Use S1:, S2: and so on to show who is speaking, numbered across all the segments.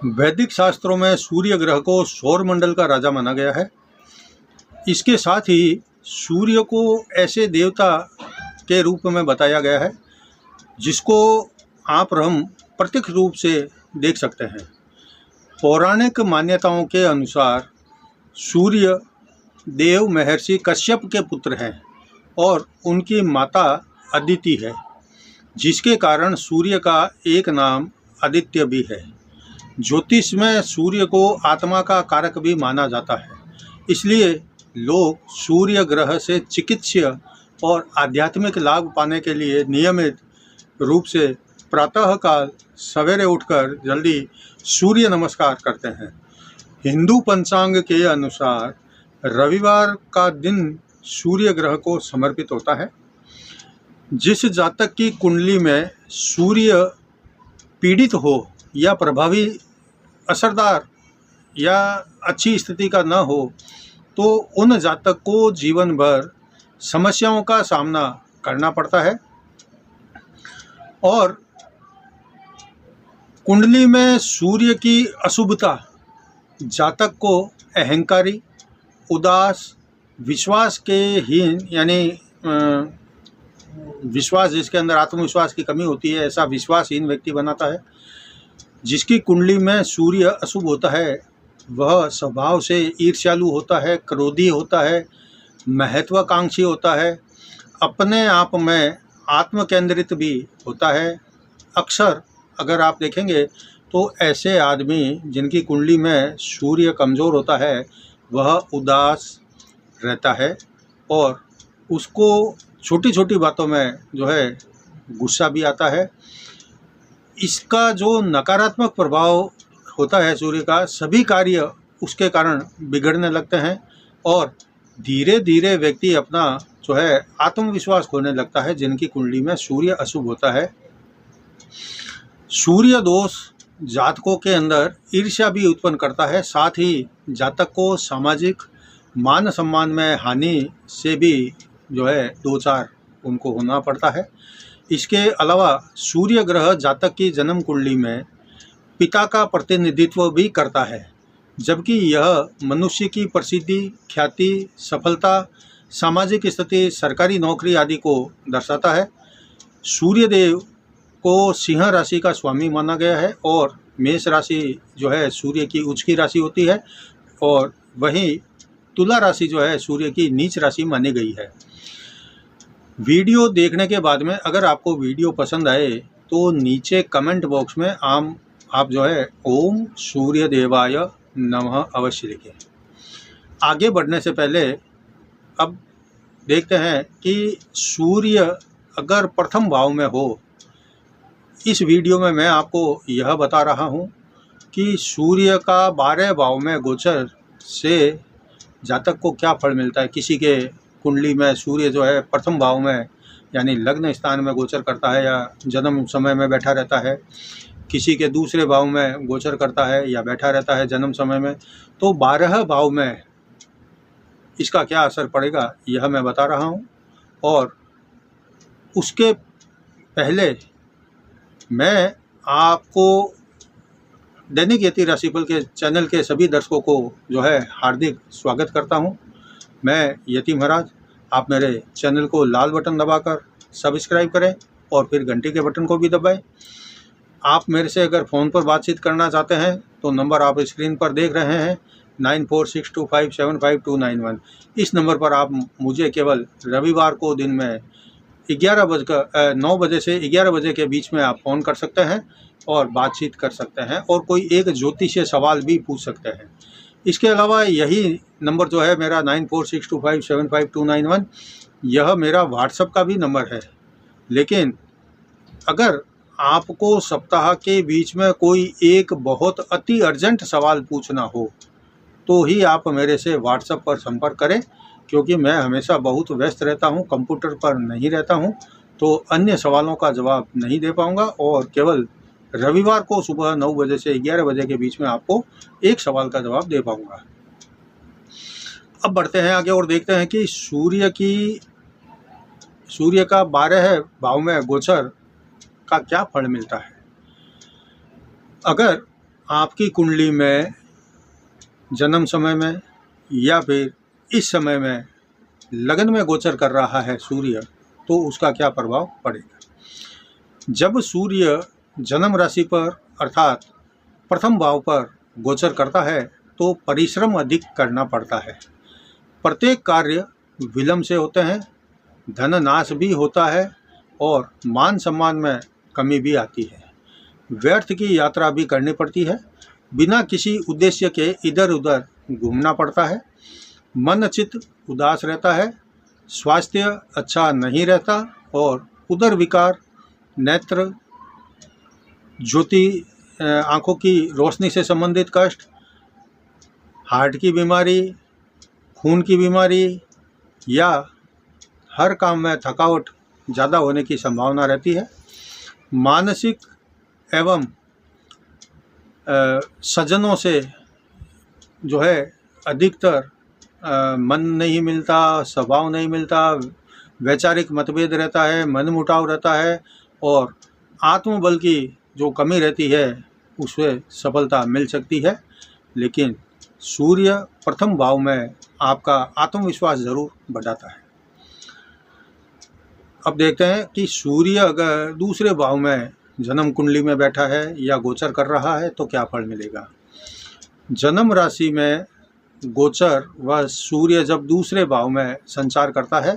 S1: वैदिक शास्त्रों में सूर्य ग्रह को सौर मंडल का राजा माना गया है। इसके साथ ही सूर्य को ऐसे देवता के रूप में बताया गया है जिसको आप हम प्रत्यक्ष रूप से देख सकते हैं। पौराणिक मान्यताओं के अनुसार सूर्य देव महर्षि कश्यप के पुत्र हैं और उनकी माता अदिति है, जिसके कारण सूर्य का एक नाम आदित्य भी है। ज्योतिष में सूर्य को आत्मा का कारक भी माना जाता है, इसलिए लोग सूर्य ग्रह से चिकित्सीय और आध्यात्मिक लाभ पाने के लिए नियमित रूप से प्रातःकाल सवेरे उठकर जल्दी सूर्य नमस्कार करते हैं। हिंदू पंचांग के अनुसार रविवार का दिन सूर्य ग्रह को समर्पित होता है। जिस जातक की कुंडली में सूर्य पीड़ित हो या प्रभावी, असरदार या अच्छी स्थिति का न हो, तो उन जातक को जीवन भर समस्याओं का सामना करना पड़ता है। और कुंडली में सूर्य की अशुभता जातक को अहंकारी, उदास, विश्वास के हीन यानी विश्वास जिसके अंदर आत्मविश्वास की कमी होती है, ऐसा विश्वासहीन व्यक्ति बनाता है। जिसकी कुंडली में सूर्य अशुभ होता है वह स्वभाव से ईर्ष्यालु होता है, क्रोधी होता है, महत्वाकांक्षी होता है, अपने आप में आत्मकेंद्रित भी होता है। अक्सर अगर आप देखेंगे तो ऐसे आदमी जिनकी कुंडली में सूर्य कमज़ोर होता है वह उदास रहता है और उसको छोटी छोटी बातों में जो है गुस्सा भी आता है। इसका जो नकारात्मक प्रभाव होता है सूर्य का, सभी कार्य उसके कारण बिगड़ने लगते हैं और धीरे धीरे व्यक्ति अपना जो है आत्मविश्वास खोने लगता है जिनकी कुंडली में सूर्य अशुभ होता है। सूर्य दोष जातकों के अंदर ईर्ष्या भी उत्पन्न करता है, साथ ही जातक को सामाजिक मान सम्मान में हानि से भी जो है दो चार उनको होना पड़ता है। इसके अलावा सूर्य ग्रह जातक की जन्म कुंडली में पिता का प्रतिनिधित्व भी करता है, जबकि यह मनुष्य की प्रसिद्धि, ख्याति, सफलता, सामाजिक स्थिति, सरकारी नौकरी आदि को दर्शाता है। सूर्यदेव को सिंह राशि का स्वामी माना गया है और मेष राशि जो है सूर्य की उच्च की राशि होती है और वहीं तुला राशि जो है सूर्य की नीच राशि मानी गई है। वीडियो देखने के बाद में अगर आपको वीडियो पसंद आए तो नीचे कमेंट बॉक्स में आप जो है ओम सूर्य देवाय नमः अवश्य लिखें। आगे बढ़ने से पहले अब देखते हैं कि सूर्य अगर प्रथम भाव में हो, इस वीडियो में मैं आपको यह बता रहा हूं कि सूर्य का 12 भाव में गोचर से जातक को क्या फल मिलता है। किसी के कुंडली में सूर्य जो है प्रथम भाव में यानी लग्न स्थान में गोचर करता है या जन्म समय में बैठा रहता है, किसी के दूसरे भाव में गोचर करता है या बैठा रहता है जन्म समय में, तो 12 भाव में इसका क्या असर पड़ेगा यह मैं बता रहा हूं। और उसके पहले मैं आपको दैनिक यति राशिफल के चैनल के सभी दर्शकों को जो है हार्दिक स्वागत करता हूं। मैं यति महाराज, आप मेरे चैनल को लाल बटन दबाकर सब्सक्राइब करें और फिर घंटी के बटन को भी दबाएं। आप मेरे से अगर फ़ोन पर बातचीत करना चाहते हैं तो नंबर आप स्क्रीन पर देख रहे हैं 9462575291। इस नंबर पर आप मुझे केवल रविवार को दिन में 9 बजे से 11 बजे के बीच में आप फ़ोन कर सकते हैं और बातचीत कर सकते हैं और कोई एक ज्योतिषीय सवाल भी पूछ सकते हैं। इसके अलावा यही नंबर जो है मेरा 9462575291, यह मेरा व्हाट्सएप का भी नंबर है। लेकिन अगर आपको सप्ताह के बीच में कोई एक बहुत अति अर्जेंट सवाल पूछना हो तो ही आप मेरे से व्हाट्सएप पर संपर्क करें, क्योंकि मैं हमेशा बहुत व्यस्त रहता हूं, कंप्यूटर पर नहीं रहता हूं, तो अन्य सवालों का जवाब नहीं दे पाऊंगा और केवल रविवार को सुबह 9 बजे से 11 बजे के बीच में आपको एक सवाल का जवाब दे पाऊंगा। अब बढ़ते हैं आगे और देखते हैं कि सूर्य का 12 भाव में गोचर का क्या फल मिलता है। अगर आपकी कुंडली में जन्म समय में या फिर इस समय में लगन में गोचर कर रहा है सूर्य, तो उसका क्या प्रभाव पड़ेगा। जब सूर्य जन्म राशि पर अर्थात प्रथम भाव पर गोचर करता है तो परिश्रम अधिक करना पड़ता है। प्रत्येक कार्य विलंब से होते हैं, धन नाश भी होता है और मान सम्मान में कमी भी आती है। व्यर्थ की यात्रा भी करनी पड़ती है, बिना किसी उद्देश्य के इधर उधर घूमना पड़ता है। मन चित्त उदास रहता है, स्वास्थ्य अच्छा नहीं रहता और उदर विकार, नेत्र ज्योति, आँखों की रोशनी से संबंधित कष्ट, हार्ट की बीमारी, खून की बीमारी या हर काम में थकावट ज़्यादा होने की संभावना रहती है। मानसिक एवं सज्जनों से जो है अधिकतर मन नहीं मिलता, स्वभाव नहीं मिलता, वैचारिक मतभेद रहता है, मनमुटाव रहता है और आत्मबल की जो कमी रहती है उससे सफलता मिल सकती है। लेकिन सूर्य प्रथम भाव में आपका आत्मविश्वास ज़रूर बढ़ाता है। अब देखते हैं कि सूर्य अगर दूसरे भाव में जन्म कुंडली में बैठा है या गोचर कर रहा है तो क्या फल मिलेगा। जन्म राशि में गोचर व सूर्य जब दूसरे भाव में संचार करता है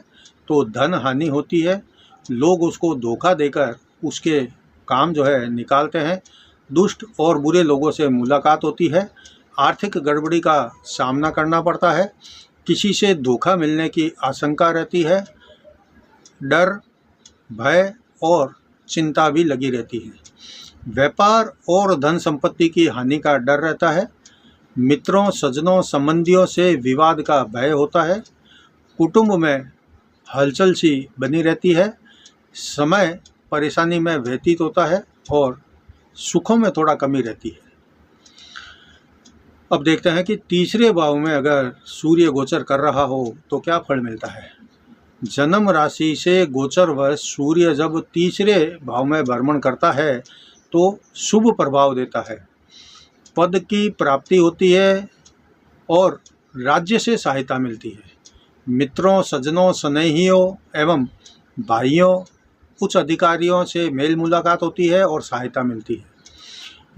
S1: तो धन हानि होती है, लोग उसको धोखा देकर उसके काम जो है निकालते हैं, दुष्ट और बुरे लोगों से मुलाकात होती है, आर्थिक गड़बड़ी का सामना करना पड़ता है, किसी से धोखा मिलने की आशंका रहती है, डर, भय और चिंता भी लगी रहती है। व्यापार और धन संपत्ति की हानि का डर रहता है, मित्रों, सज्जनों, संबंधियों से विवाद का भय होता है, कुटुंब में हलचल सी बनी रहती है, समय परेशानी में व्यतीत होता है और सुखों में थोड़ा कमी रहती है। अब देखते हैं कि तीसरे भाव में अगर सूर्य गोचर कर रहा हो तो क्या फल मिलता है। जन्म राशि से गोचर व सूर्य जब तीसरे भाव में भ्रमण करता है तो शुभ प्रभाव देता है, पद की प्राप्ति होती है और राज्य से सहायता मिलती है। मित्रों, सज्जनों, स्नेहियों एवं भाइयों, उच्च अधिकारियों से मेल मुलाकात होती है और सहायता मिलती है।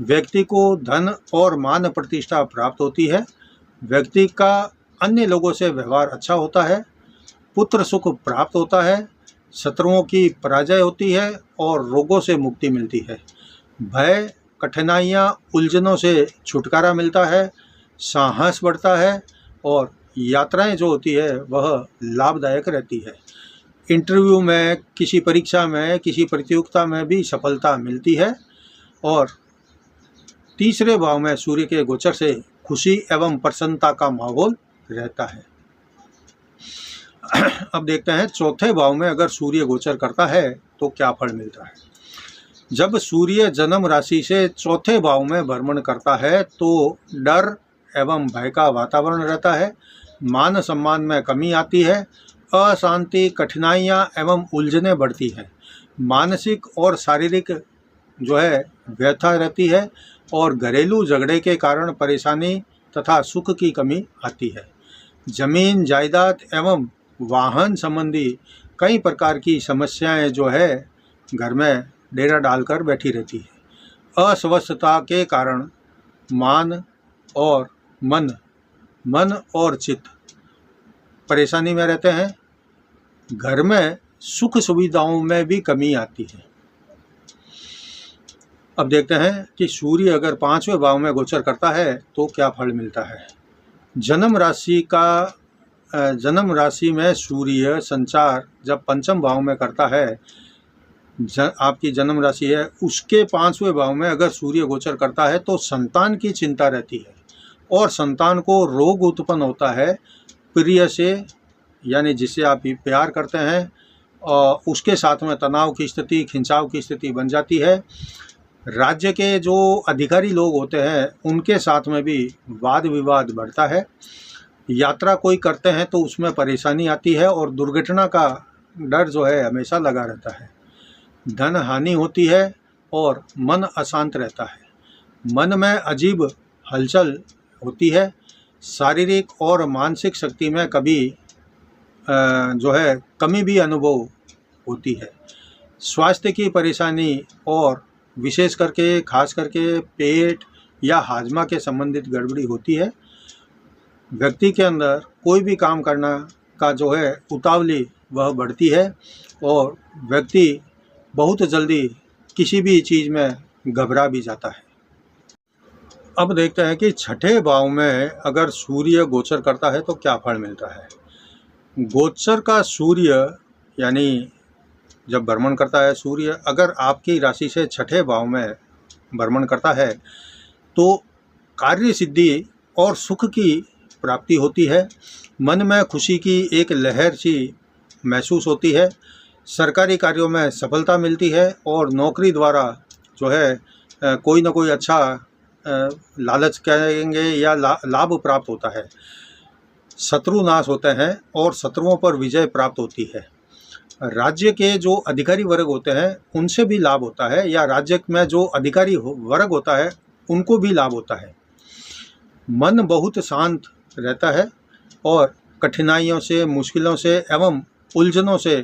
S1: व्यक्ति को धन और मान प्रतिष्ठा प्राप्त होती है, व्यक्ति का अन्य लोगों से व्यवहार अच्छा होता है, पुत्र सुख प्राप्त होता है, शत्रुओं की पराजय होती है और रोगों से मुक्ति मिलती है। भय, कठिनाइयाँ, उलझनों से छुटकारा मिलता है, साहस बढ़ता है और यात्राएं जो होती है वह लाभदायक रहती है। इंटरव्यू में, किसी परीक्षा में, किसी प्रतियोगिता में भी सफलता मिलती है और तीसरे भाव में सूर्य के गोचर से खुशी एवं प्रसन्नता का माहौल रहता है। अब देखते हैं चौथे भाव में अगर सूर्य गोचर करता है तो क्या फल मिलता है। जब सूर्य जन्म राशि से चौथे भाव में भ्रमण करता है तो डर एवं भय का वातावरण रहता है, मान सम्मान में कमी आती है, अशांति, कठिनाइयाँ एवं उलझनें बढ़ती हैं, मानसिक और शारीरिक जो है व्यथा रहती है और घरेलू झगड़े के कारण परेशानी तथा सुख की कमी आती है। जमीन, जायदाद एवं वाहन संबंधी कई प्रकार की समस्याएं जो है घर में डेरा डालकर बैठी रहती है। अस्वस्थता के कारण मन और चित्त परेशानी में रहते हैं, घर में सुख सुविधाओं में भी कमी आती है। अब देखते हैं कि सूर्य अगर पांचवें भाव में गोचर करता है तो क्या फल मिलता है। जन्म राशि में सूर्य संचार जब पंचम भाव में करता है, आपकी जन्म राशि है उसके पांचवें भाव में अगर सूर्य गोचर करता है तो संतान की चिंता रहती है और संतान को रोग उत्पन्न होता है, प्रिय से यानी जिससे आप प्यार करते हैं और उसके साथ में तनाव की स्थिति, खिंचाव की स्थिति बन जाती है। राज्य के जो अधिकारी लोग होते हैं उनके साथ में भी वाद विवाद बढ़ता है। यात्रा कोई करते हैं तो उसमें परेशानी आती है और दुर्घटना का डर जो है हमेशा लगा रहता है। धन हानि होती है और मन अशांत रहता है। मन में अजीब हलचल होती है। शारीरिक और मानसिक शक्ति में कभी जो है कमी भी अनुभव होती है। स्वास्थ्य की परेशानी और विशेष करके खास करके पेट या हाजमा के संबंधित गड़बड़ी होती है। व्यक्ति के अंदर कोई भी काम करना का जो है उतावली वह बढ़ती है और व्यक्ति बहुत जल्दी किसी भी चीज़ में घबरा भी जाता है। अब देखते हैं कि छठे भाव में अगर सूर्य गोचर करता है तो क्या फल मिलता है। गोचर का सूर्य यानी जब भ्रमण करता है सूर्य अगर आपकी राशि से छठे भाव में भ्रमण करता है तो कार्य सिद्धि और सुख की प्राप्ति होती है। मन में खुशी की एक लहर सी महसूस होती है। सरकारी कार्यों में सफलता मिलती है और नौकरी द्वारा जो है कोई ना कोई अच्छा लालच कहेंगे या लाभ प्राप्त होता है। शत्रु नाश होते हैं और शत्रुओं पर विजय प्राप्त होती है। राज्य के जो अधिकारी वर्ग होते हैं उनसे भी लाभ होता है या राज्य में जो अधिकारी वर्ग होता है उनको भी लाभ होता है। मन बहुत शांत रहता है और कठिनाइयों से, मुश्किलों से एवं उलझनों से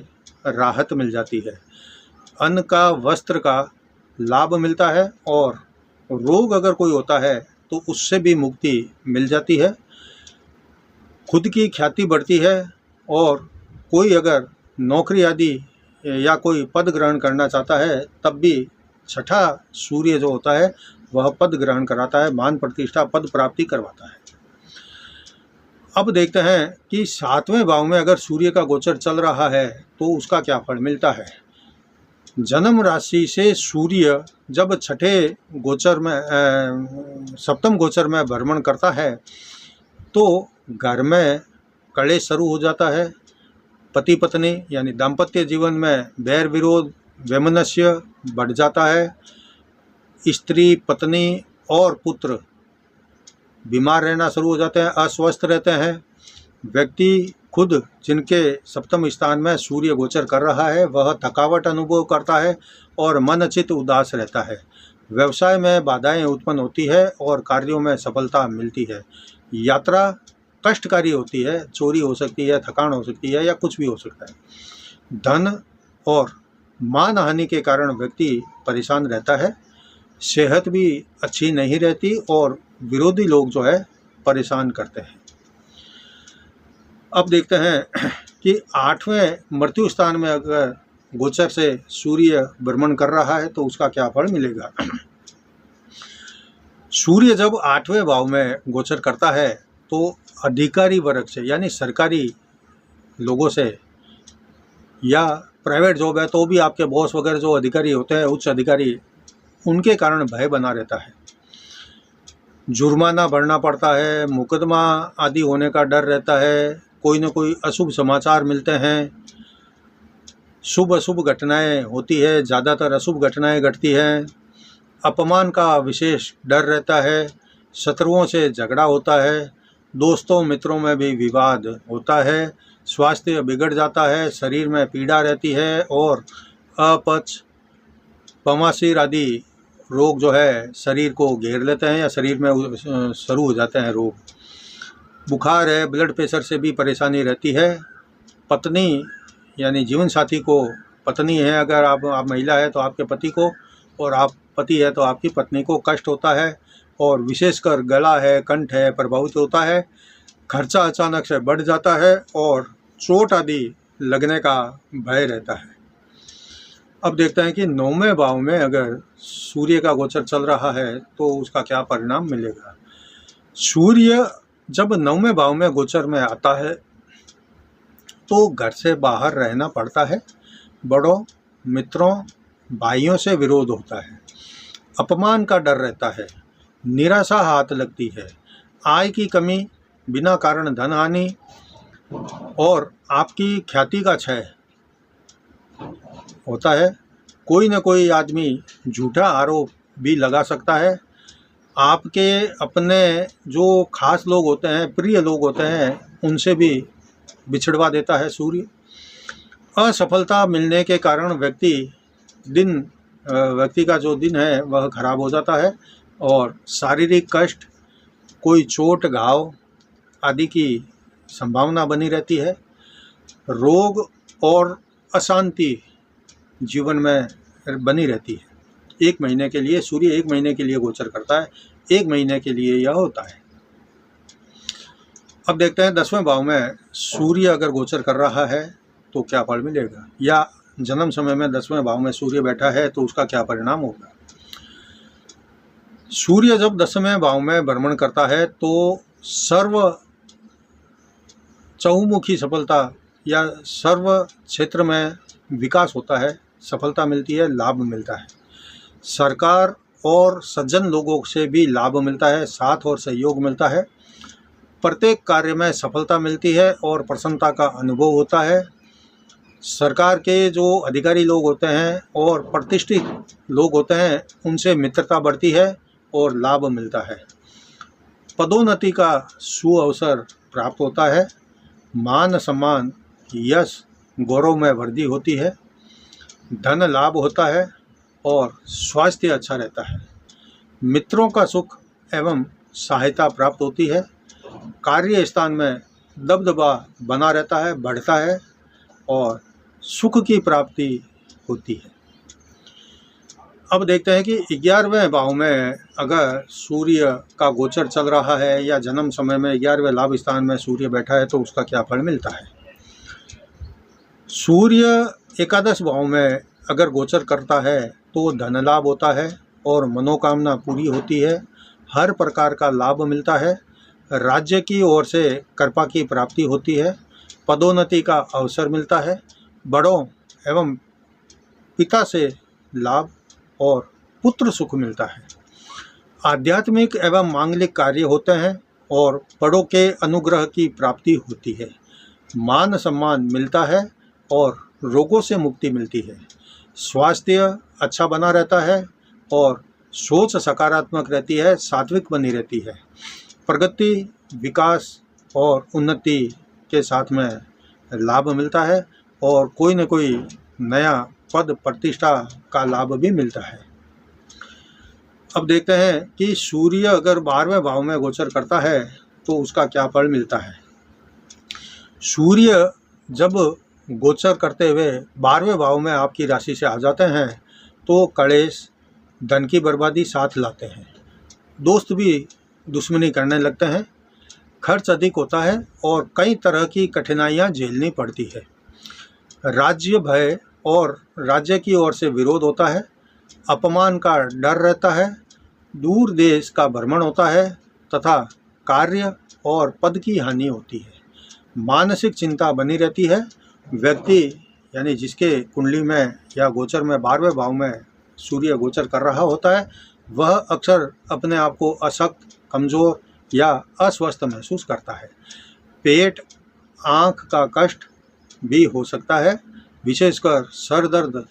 S1: राहत मिल जाती है। अन्न का, वस्त्र का लाभ मिलता है और रोग अगर कोई होता है तो उससे भी मुक्ति मिल जाती है। खुद की ख्याति बढ़ती है और कोई अगर नौकरी आदि या कोई पद ग्रहण करना चाहता है तब भी छठा सूर्य जो होता है वह पद ग्रहण कराता है, मान प्रतिष्ठा पद प्राप्ति करवाता है। अब देखते हैं कि सातवें भाव में अगर सूर्य का गोचर चल रहा है तो उसका क्या फल मिलता है। जन्म राशि से सूर्य जब छठे गोचर में सप्तम गोचर में भ्रमण करता है तो घर में कलेश शुरू हो जाता है। पति पत्नी यानी दाम्पत्य जीवन में बैर विरोध, वैमनस्य बढ़ जाता है। स्त्री, पत्नी और पुत्र बीमार रहना शुरू हो जाते हैं, अस्वस्थ रहते हैं। व्यक्ति खुद जिनके सप्तम स्थान में सूर्य गोचर कर रहा है वह थकावट अनुभव करता है और मन चित्त उदास रहता है। व्यवसाय में बाधाएं उत्पन्न होती है और कार्यों में सफलता मिलती है। यात्रा कष्टकारी होती है, चोरी हो सकती है, थकान हो सकती है या कुछ भी हो सकता है। धन और मान हानि के कारण व्यक्ति परेशान रहता है। सेहत भी अच्छी नहीं रहती और विरोधी लोग जो है परेशान करते हैं। अब देखते हैं कि आठवें मृत्यु स्थान में अगर गोचर से सूर्य भ्रमण कर रहा है तो उसका क्या फल मिलेगा। सूर्य जब आठवें भाव में गोचर करता है तो अधिकारी वर्ग से यानी सरकारी लोगों से या प्राइवेट जॉब है तो भी आपके बॉस वगैरह जो अधिकारी होते हैं, उच्च अधिकारी, उनके कारण भय बना रहता है। जुर्माना भरना पड़ता है, मुकदमा आदि होने का डर रहता है, कोई न कोई अशुभ समाचार मिलते हैं, शुभ अशुभ घटनाएं होती है, ज़्यादातर अशुभ घटनाएं घटती हैं। अपमान का विशेष डर रहता है, शत्रुओं से झगड़ा होता है, दोस्तों मित्रों में भी विवाद होता है, स्वास्थ्य बिगड़ जाता है, शरीर में पीड़ा रहती है और अपच, बवासीर आदि रोग जो है शरीर को घेर लेते हैं या शरीर में शुरू हो जाते हैं रोग। बुखार है, ब्लड प्रेशर से भी परेशानी रहती है। पत्नी यानी जीवन साथी को, पत्नी है अगर आप महिला है तो आपके पति को, और आप पति है तो आपकी पत्नी को कष्ट होता है और विशेषकर गला है, कंठ है प्रभावित होता है। खर्चा अचानक से बढ़ जाता है और चोट आदि लगने का भय रहता है। अब देखते हैं कि नौवें भाव में अगर सूर्य का गोचर चल रहा है तो उसका क्या परिणाम मिलेगा। सूर्य जब नौवें भाव में गोचर में आता है तो घर से बाहर रहना पड़ता है। बड़ों, मित्रों, भाइयों से विरोध होता है। अपमान का डर रहता है, निराशा हाथ लगती है, आय की कमी, बिना कारण धन हानि और आपकी ख्याति का क्षय होता है। कोई न कोई आदमी झूठा आरोप भी लगा सकता है। आपके अपने जो खास लोग होते हैं, प्रिय लोग होते हैं, उनसे भी बिछड़वा देता है सूर्य। असफलता मिलने के कारण व्यक्ति का जो दिन है वह खराब हो जाता है। और शारीरिक कष्ट, कोई चोट घाव आदि की संभावना बनी रहती है। रोग और अशांति जीवन में बनी रहती है। 1 महीने के लिए सूर्य 1 महीने के लिए गोचर करता है, 1 महीने के लिए यह होता है। अब देखते हैं 10वें भाव में सूर्य अगर गोचर कर रहा है तो क्या फल मिलेगा, या जन्म समय में 10वें भाव में सूर्य बैठा है तो उसका क्या परिणाम होगा। सूर्य जब 10वें भाव में भ्रमण करता है तो सर्व चहुमुखी सफलता या सर्व क्षेत्र में विकास होता है, सफलता मिलती है, लाभ मिलता है। सरकार और सज्जन लोगों से भी लाभ मिलता है, साथ और सहयोग मिलता है। प्रत्येक कार्य में सफलता मिलती है और प्रसन्नता का अनुभव होता है। सरकार के जो अधिकारी लोग होते हैं और प्रतिष्ठित लोग होते हैं उनसे मित्रता बढ़ती है और लाभ मिलता है। पदोन्नति का सुअवसर प्राप्त होता है। मान सम्मान यश गौरव में वृद्धि होती है। धन लाभ होता है और स्वास्थ्य अच्छा रहता है। मित्रों का सुख एवं सहायता प्राप्त होती है। कार्य स्थान में दबदबा बना रहता है, बढ़ता है और सुख की प्राप्ति होती है। अब देखते हैं कि 11वें भाव में अगर सूर्य का गोचर चल रहा है या जन्म समय में 11वें लाभ स्थान में सूर्य बैठा है तो उसका क्या फल मिलता है। सूर्य एकादश भाव में अगर गोचर करता है तो धन लाभ होता है और मनोकामना पूरी होती है। हर प्रकार का लाभ मिलता है। राज्य की ओर से कृपा की प्राप्ति होती है। पदोन्नति का अवसर मिलता है। बड़ों एवं पिता से लाभ और पुत्र सुख मिलता है। आध्यात्मिक एवं मांगलिक कार्य होते हैं और बड़ों के अनुग्रह की प्राप्ति होती है। मान सम्मान मिलता है और रोगों से मुक्ति मिलती है। स्वास्थ्य अच्छा बना रहता है और सोच सकारात्मक रहती है, सात्विक बनी रहती है। प्रगति, विकास और उन्नति के साथ में लाभ मिलता है और कोई न कोई नया पद प्रतिष्ठा का लाभ भी मिलता है। अब देखते हैं कि सूर्य अगर 12वें भाव में गोचर करता है तो उसका क्या फल मिलता है। सूर्य जब गोचर करते हुए 12वें भाव में आपकी राशि से आ जाते हैं तो कलेश, धन की बर्बादी साथ लाते हैं। दोस्त भी दुश्मनी करने लगते हैं। खर्च अधिक होता है और कई तरह की कठिनाइयां झेलनी पड़ती है। राज्य भय और राज्य की ओर से विरोध होता है। अपमान का डर रहता है। दूर देश का भ्रमण होता है तथा कार्य और पद की हानि होती है। मानसिक चिंता बनी रहती है। व्यक्ति यानी जिसके कुंडली में या गोचर में 12वें भाव में सूर्य गोचर कर रहा होता है वह अक्सर अपने आप को अशक्त, कमज़ोर या अस्वस्थ महसूस करता है। पेट, आँख का कष्ट भी हो सकता है। विशेषकर सर दर्द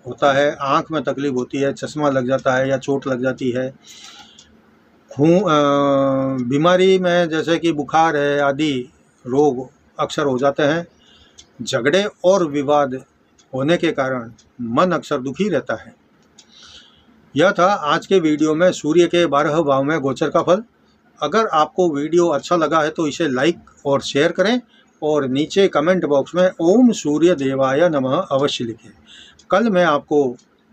S1: होता है, आँख में तकलीफ होती है, चश्मा लग जाता है या चोट लग जाती है। बीमारी में जैसे कि बुखार है आदि रोग अक्सर हो जाते हैं। झगड़े और विवाद होने के कारण मन अक्सर दुखी रहता है। यह था आज के वीडियो में सूर्य के 12 भाव में गोचर का फल। अगर आपको वीडियो अच्छा लगा है तो इसे लाइक और शेयर करें और नीचे कमेंट बॉक्स में ओम सूर्य देवाय नमः अवश्य लिखें। कल मैं आपको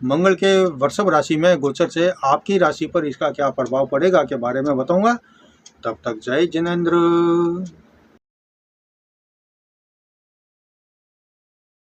S1: मंगल के वृषभ राशि में गोचर से आपकी राशि पर इसका क्या प्रभाव पड़ेगा के बारे में बताऊंगा। तब तक जय जिनेंद्र।